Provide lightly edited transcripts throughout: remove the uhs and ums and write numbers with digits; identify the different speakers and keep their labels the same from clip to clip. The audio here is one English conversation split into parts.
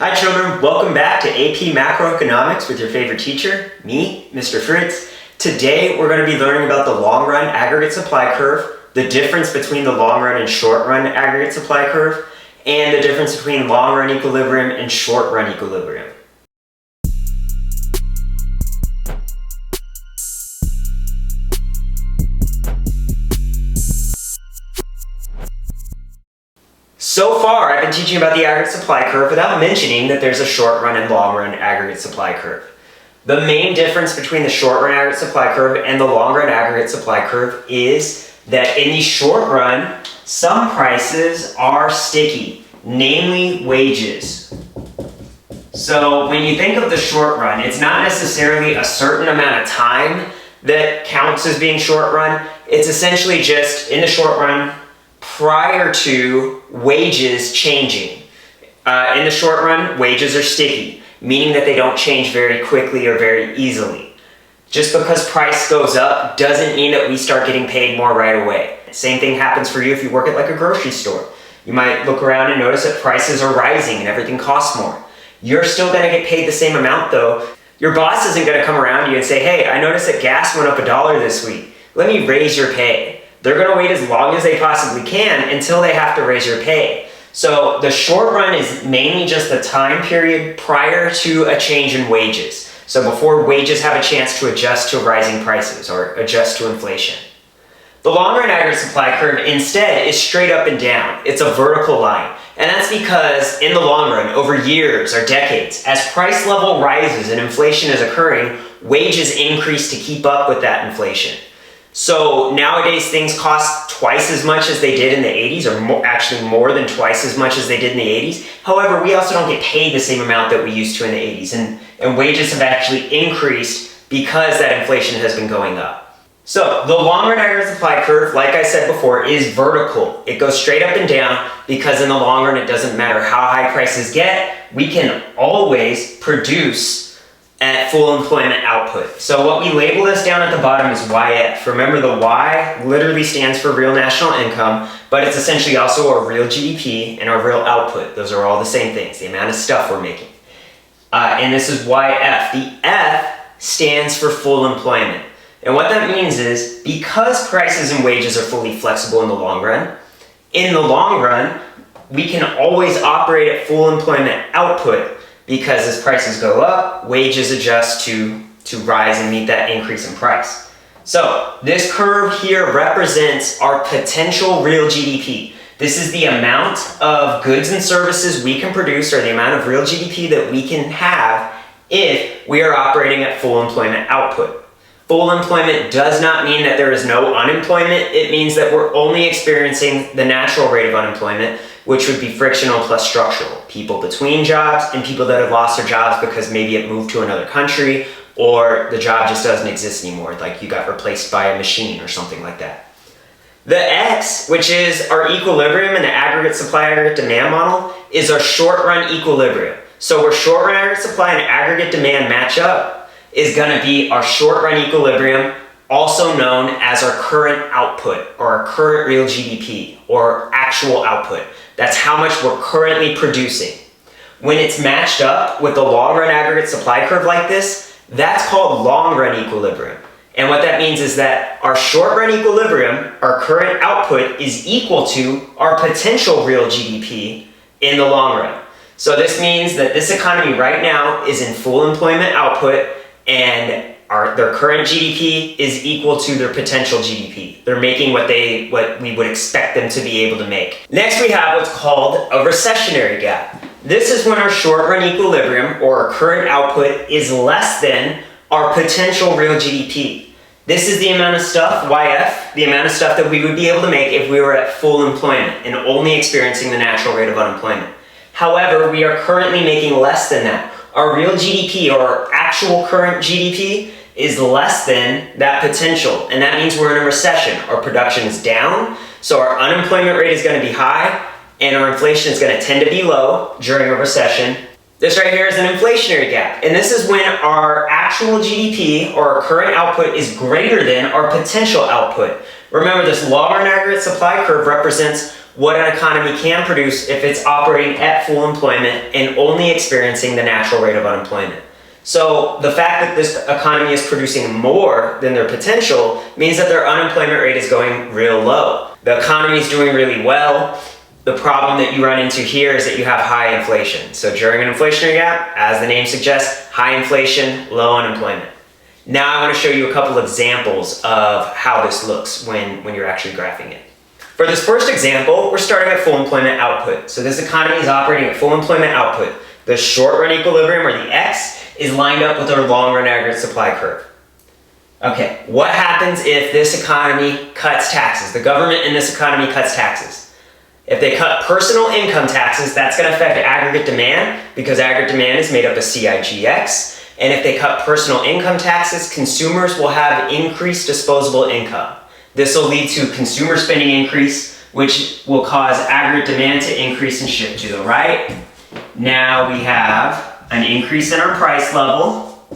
Speaker 1: Hi children, welcome back to AP Macroeconomics with your favorite teacher, me, Mr. Fritz. Today we're going to be learning about the long-run aggregate supply curve, the difference between the long-run and short-run aggregate supply curve, and the difference between long-run equilibrium and short-run equilibrium. So far, I've been teaching about the aggregate supply curve without mentioning that there's a short-run and long-run aggregate supply curve. The main difference between the short-run aggregate supply curve and the long-run aggregate supply curve is that in the short run, some prices are sticky, namely wages. So when you think of the short run, it's not necessarily a certain amount of time that counts as being short run. It's essentially just in the short run, prior to wages changing. In the short run, wages are sticky, meaning that they don't change very quickly or very easily. Just because price goes up doesn't mean that we start getting paid more right away. Same thing happens for you if you work at like a grocery store. You might look around and notice that prices are rising and everything costs more. You're still going to get paid the same amount though. Your boss isn't going to come around you and say, hey, I noticed that gas went up $1 this week. Let me raise your pay. They're going to wait as long as they possibly can until they have to raise your pay. So the short run is mainly just the time period prior to a change in wages. So before wages have a chance to adjust to rising prices or adjust to inflation. The long run aggregate supply curve instead is straight up and down. It's a vertical line. And that's because in the long run, over years or decades, as price level rises and inflation is occurring, wages increase to keep up with that inflation. So nowadays things cost twice as much as they did in the 80s, or actually more than twice as much as they did in the 80s. However, we also don't get paid the same amount that we used to in the 80s, and wages have actually increased because that inflation has been going up. So the long-run aggregate supply curve, like I said before, is vertical. It goes straight up and down because in the long run it doesn't matter how high prices get, we can always produce at full employment output. So what we label this down at the bottom is YF. Remember, the Y literally stands for real national income, but it's essentially also our real GDP and our real output. Those are all the same things, the amount of stuff we're making. And this is YF. The F stands for full employment. And what that means is, because prices and wages are fully flexible in the long run, we can always operate at full employment output. Because as prices go up, wages adjust to rise and meet that increase in price. So this curve here represents our potential real GDP. This is the amount of goods and services we can produce, or the amount of real GDP that we can have if we are operating at full employment output. Full employment does not mean that there is no unemployment. It means that we're only experiencing the natural rate of unemployment, which would be frictional plus structural. People between jobs and people that have lost their jobs because maybe it moved to another country or the job just doesn't exist anymore, like you got replaced by a machine or something like that. The X, which is our equilibrium in the aggregate supply aggregate demand model, is our short-run equilibrium. So where short-run aggregate supply and aggregate demand match up is going to be our short-run equilibrium, also known as our current output or our current real GDP or actual output. That's how much we're currently producing. When it's matched up with the long-run aggregate supply curve like this, that's called long-run equilibrium. And what that means is that our short-run equilibrium, our current output, is equal to our potential real GDP in the long run. So this means that this economy right now is in full employment output, and their current GDP is equal to their potential GDP. They're making what we would expect them to be able to make. Next, we have what's called a recessionary gap. This is when our short-run equilibrium, or our current output, is less than our potential real GDP. This is the amount of stuff, YF, the amount of stuff that we would be able to make if we were at full employment and only experiencing the natural rate of unemployment. However, we are currently making less than that. Our real GDP, or our actual current GDP, is less than that potential, and that means we're in a recession. Our production is down, so our unemployment rate is going to be high, and our inflation is going to tend to be low during a recession. This right here is an inflationary gap, and this is when our actual GDP, or our current output, is greater than our potential output. Remember, this long-run aggregate supply curve represents what an economy can produce if it's operating at full employment and only experiencing the natural rate of unemployment. So the fact that this economy is producing more than their potential means that their unemployment rate is going real low. The economy is doing really well. The problem that you run into here is that you have high inflation. So during an inflationary gap, as the name suggests, high inflation, low unemployment. Now I want to show you a couple examples of how this looks when you're actually graphing it. For this first example, we're starting at full employment output. So this economy is operating at full employment output. The short-run equilibrium, or the X, is lined up with our long-run aggregate supply curve. Okay, what happens if this economy cuts taxes? The government in this economy cuts taxes. If they cut personal income taxes, that's going to affect aggregate demand because aggregate demand is made up of CIGX. And if they cut personal income taxes, consumers will have increased disposable income. This will lead to consumer spending increase, which will cause aggregate demand to increase and shift to the right. Now we have an increase in our price level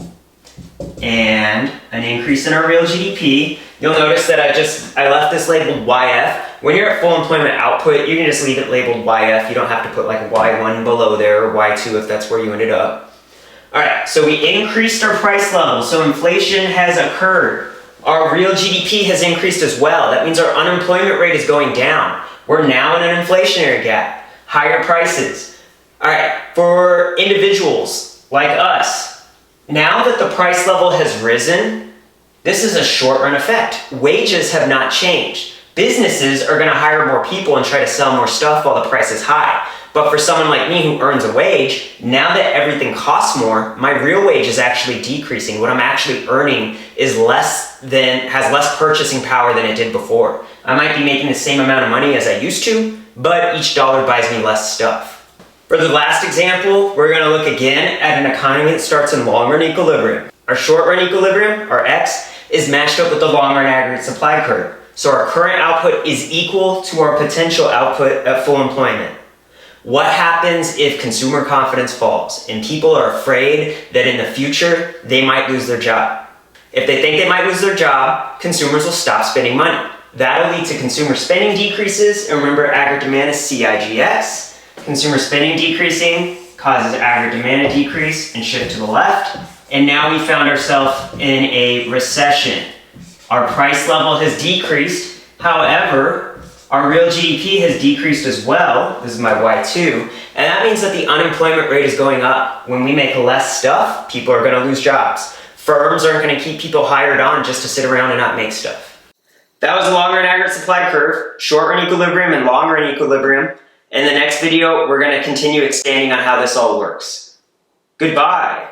Speaker 1: and an increase in our real GDP. You'll notice that I left this labeled YF. When you're at full employment output, you can just leave it labeled YF. You don't have to put like Y1 below there or Y2 if that's where you ended up. All right, so we increased our price level, so inflation has occurred. Our real GDP has increased as well. That means our unemployment rate is going down. We're now in an inflationary gap, higher prices. All right, for individuals like us, now that the price level has risen, this is a short-run effect. Wages have not changed. Businesses are gonna hire more people and try to sell more stuff while the price is high. But for someone like me who earns a wage, now that everything costs more, my real wage is actually decreasing. What I'm actually earning is has less purchasing power than it did before. I might be making the same amount of money as I used to, but each dollar buys me less stuff. For the last example, we're gonna look again at an economy that starts in long-run equilibrium. Our short-run equilibrium, our X, is matched up with the long-run aggregate supply curve. So our current output is equal to our potential output at full employment. What happens if consumer confidence falls and people are afraid that in the future they might lose their job? If they think they might lose their job, consumers will stop spending money. That'll lead to consumer spending decreases, and remember aggregate demand is CIGX. Consumer spending decreasing causes aggregate demand to decrease and shift to the left. And now we found ourselves in a recession. Our price level has decreased. However, our real GDP has decreased as well. This is my Y2. And that means that the unemployment rate is going up. When we make less stuff, people are gonna lose jobs. Firms aren't gonna keep people hired on just to sit around and not make stuff. That was the long-run aggregate supply curve, short-run equilibrium and long-run equilibrium. In the next video, we're gonna continue expanding on how this all works. Goodbye.